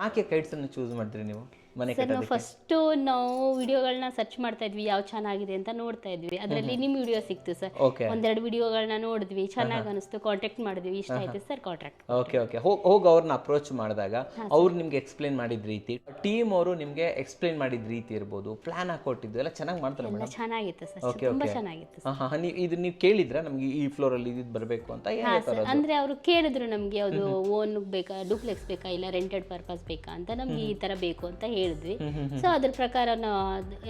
ಯಾಕೆ ಕೈಟ್ಸನ್ನು ಚೂಸ್ ಮಾಡ್ತೀರಿ ನೀವು ಮನೆ ಸರ್ ನಾವು ಫಸ್ಟು ನಾವು ವಿಡಿಯೋಗಳನ್ನ ಸರ್ಚ್ ಮಾಡ್ತಾ ಇದ್ವಿ ಯಾವ ಚೆನ್ನಾಗಿದೆ ಅಂತ ನೋಡ್ತಾ ಇದ್ವಿ. ಅದರಲ್ಲಿ ನಿಮ್ಮ ವಿಡಿಯೋ ಸಿಕ್ತು ಸರ್. ಓಕೆ ಒಂದೆರಡು ವಿಡಿಯೋಗಳನ್ನ ನೋಡಿದ್ವಿ, ಚೆನ್ನಾಗಿ ಅನಿಸ್ತು, ಕಾಂಟ್ಯಾಕ್ಟ್ ಮಾಡಿದ್ವಿ, ಇಷ್ಟ ಆಯ್ತು ಸರ್ ಕಾಂಟ್ರಾಕ್ಟ್. ಓಕೆ ಓಕೆ ಹೋಗಿ ಅವ್ರನ್ನ ಅಪ್ರೋಚ್ ಮಾಡಿದಾಗ ಅವ್ರು ನಿಮ್ಗೆ ಎಕ್ಸ್ಪ್ಲೇನ್ ಮಾಡಿದ ರೀತಿ, ಟೀಮ್ ಅವರು ನಿಮ್ಗೆ ಎಕ್ಸ್ಪ್ಲೇನ್ ಮಾಡಿದ ರೀತಿ ಇರ್ಬೋದು, ಪ್ಲಾನ್ ಹಾಕೊಟ್ಟಿದ್ದು ಎಲ್ಲ ಚೆನ್ನಾಗಿ ಮಾಡ್ತಾರೆ ಎಲ್ಲ ಮೇಡಮ್. ಚೆನ್ನಾಗಿತ್ತು ಸರ್, ಓಕೆ ತುಂಬಾ ಓಕೆ ಚೆನ್ನಾಗಿತ್ತು ಸರ್. ಹಾಂ ಹಾಂ ಇದು ನೀವು ಕೇಳಿದ್ರೆ ನಮಗೆ ಈ ಫ್ಲೋರಲ್ಲಿ ಇದು ಬರಬೇಕು ಅಂತ ಏನು ಹಾ ಹೇಳ್ತಾರೆ ಸರ್, ಅಂದ್ರೆ ಅವರು ಕೇಳಿದ್ರು ನಮ್ಗೆ ಯಾವುದು ಓನ್ ಬೇಕಾ, ಡೂಪ್ಲೆಕ್ಸ್ ಬೇಕಾ, ಇಲ್ಲ ರೆಂಟೆಡ್ ಪರ್ಪಸ್ ಬೇಕಾ ಅಂತ, ನಮ್ಗೆ ಈ ತರ ಬೇಕು ಅಂತ ಹೇಳಿದ್ವಿ. ಸೊ ಅದ್ರ ಪ್ರಕಾರ ನಾವು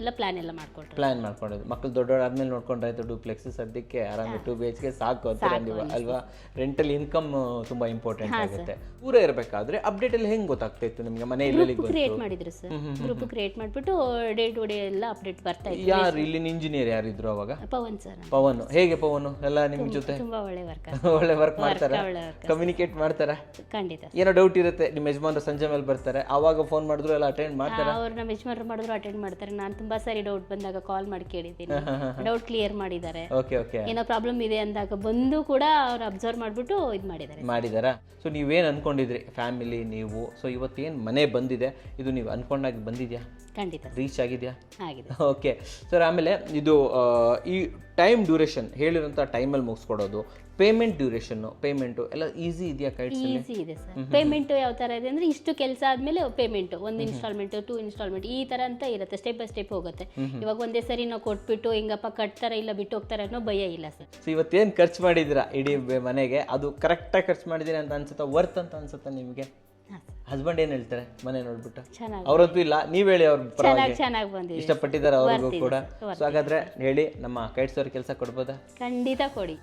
ಎಲ್ಲ ಪ್ಲಾನ್ ಎಲ್ಲ ಮಾಡ್ಕೊಟ್ರು. ಪ್ಲಾನ್ ಮಾಡ್ಕೊಂಡಿದ್ದು ಮಕ್ಕಳು ದೊಡ್ಡವರಾದ್ಮೇಲೆ ನೋಡ್ಕೊಂಡ್ರಾಯ್ತು. ಡೂಪ್ಲೆಕ್ಸ್ ಸದ್ಯಕ್ಕೆ ಆರಾಮ 2 BHK ಸಾಕು ಅಂತೀರ ನೀವು ಅಲ್ವಾ? ರೆಂಟಲ್ ಇನ್ಕಮ್ ತುಂಬಾ ಇಂಪಾರ್ಟೆಂಟ್ ಆಗುತ್ತೆ. ದೂರ ಇರಬೇಕಾದ್ರೆ ಅಪ್ಡೇಟ್ ಎಲ್ಲ ಹೆಂಗ್ ಗೊತ್ತಾಗ್ತಾ ಇತ್ತು ನಿಮ್ಗೆ? ಮನೆಯಲ್ಲಿ ಕ್ರಿಯೇಟ್ ಮಾಡಿದ್ರು ಸರ್, ಗ್ರೂಪ್ ಕ್ರಿಯೇಟ್ ಮಾಡ್ಬಿಟ್ಟು ಡೇ ಟು ಡೇ ಎಲ್ಲ ಅಪ್ಡೇಟ್ ಬರ್ತಾ ಇತ್ತು. ಯಾರು ಇಲ್ಲಿನ ಇಂಜಿನಿಯರ್ ಯಾರಿದ್ರು ಅವಾಗ? ಪವನ್ ಸರ್. ಪವನ್ ಹೇಗೆ? ಪವನ್ ಎಲ್ಲ ನಿಮ್ ಜೊತೆ ತುಂಬಾ ಒಳ್ಳೆ ವರ್ಕ್ ಒಳ್ಳೆ ವರ್ಕ್ ಮಾಡ್ತಾರೆ, ಕಮ್ಯುನಿಕೇಟ್ ಮಾಡ್ತಾರೆ. ಖಂಡಿತ. ಏನೋ ಡೌಟ್ ಇರುತ್ತೆ, ನಿಮ್ಮ ಯಜಮಾನ್ರು ಸಂಜೆ ಮೇಲೆ ಬರ್ತಾರೆ, ಆವಾಗ ಫೋನ್ ಮಾಡಿದ್ರು ಎಲ್ಲ ಅಟೆಂಡ್ ಮಾಡ್ತಾರೆ? ಅವ್ರು ನಮ್ಮ ಯಜಮಾನ್ರು ಮಾಡಿದ್ರು ಅಟೆಂಡ್ ಮಾಡ್ತಾರೆ. ನಾನು ತುಂಬಾ ಸಾರಿ ಡೌಟ್ ಬಂದಾಗ ಕಾಲ್ ಮಾಡಿ ಕೇಳಿದ್ದೀನಿ, ಡೌಟ್ ಕ್ಲಿಯರ್ ಮಾಡಿದ್ದಾರೆ. ಓಕೆ ಓಕೆ ಏನೋ ಪ್ರಾಬ್ಲಮ್ ಇದೆ ಅಂದಾಗ ಬಂದು ಕೂಡ ಅವ್ರು ಅಬ್ಸರ್ವ್ ಮಾಡ್ಬಿಟ್ಟು ಇದು ಮಾಡಿದಾರಾ? ಸೊ ನೀವೇನು ಅನ್ಕೊಂಡಿದ್ರಿ ಫ್ಯಾಮಿಲಿ ನೀವು? ಸೊ ಇವತ್ತೇನು ಮನೆ ಬಂದಿದೆ, ಇದು ನೀವು ಅನ್ಕೊಂಡಾಗ ಬಂದಿದ್ಯಾ? ಖಂಡಿತ ರೀಚ್ ಆಗಿದೆಯಾ? ಆಗಿದೆ. Okay sir. ಆಮೇಲೆ ಇದು ಈ ಟೈಮ್ ಡ್ಯೂರೇಷನ್ ಹೇಳಿರೋಂಥ ಟೈಮಲ್ಲಿ ಮುಗಿಸ್ಕೊಡೋದು, ಪೇಮೆಂಟ್ ಡ್ಯೂರೇಷನ್ನು, ಪೇಮೆಂಟು ಎಲ್ಲ ಈಸಿ ಇದೆಯಾ ಕೈಟ್ಸಲ್ಲಿ? ಈಸಿ ಇದೆ ಸರ್. ಪೇಮೆಂಟ್ ಯಾವ ಥರ ಇದೆ ಅಂದರೆ, ಇಷ್ಟು ಕೆಲಸ ಆದಮೇಲೆ ಪೇಮೆಂಟ್ 1 ಇನ್ಸ್ಟಾಲ್ಮೆಂಟ್ 2 ಇನ್ಸ್ಟಾಲ್ಮೆಂಟ್ ಈ ಥರ ಅಂತ ಇರುತ್ತೆ. ಸ್ಟೆಪ್ ಬೈ ಸ್ಟೆಪ್ ಹೋಗುತ್ತೆ. ಇವಾಗ ಒಂದೇ ಸರಿ ನಾವು ಕೊಟ್ಬಿಟ್ಟು ಹಿಂಗಪ್ಪ ಕಟ್ತಾರೆ ಇಲ್ಲ ಬಿಟ್ಟು ಹೋಗ್ತಾರೆ ಅನ್ನೋ ಭಯ ಇಲ್ಲ ಸರ್. ಸೊ ಇವತ್ತೇನು ಖರ್ಚು ಮಾಡಿದ್ದೀರಾ ಇಡೀ ಮನೆಗೆ, ಅದು ಕರೆಕ್ಟಾಗಿ ಖರ್ಚು ಮಾಡಿದ್ದೀರಾ ಅಂತ ಅನ್ಸುತ್ತಾ? ವರ್ತ್ ಅಂತ ಅನ್ಸುತ್ತಾ ನಿಮಗೆ? ಹಸ್ಬೆಂಡ್ ಏನು ಹೇಳ್ತಾರೆ ಮನೆ ನೋಡ್ಬಿಟ್ಟು? ಚೆನ್ನಾಗಿ ಅವ್ರಂತೂ ಇಲ್ಲ, ನೀವು ಹೇಳಿ ಅವ್ರ ಪರವಾಗಿ ಚೆನ್ನಾಗಿ ಬಂದಿದೆ, ಇಷ್ಟಪಟ್ಟಿದ್ದಾರೆ ಅವ್ರಿಗೂ ಕೂಡ. ಸೊ ಹಾಗಾದ್ರೆ ಹೇಳಿ, ನಮ್ಮ ಕೈಟ್ಸ್ ಅವ್ರ ಕೆಲಸ ಕೊಡ್ಬೋದಾ? ಖಂಡಿತ ಕೊಡಿ.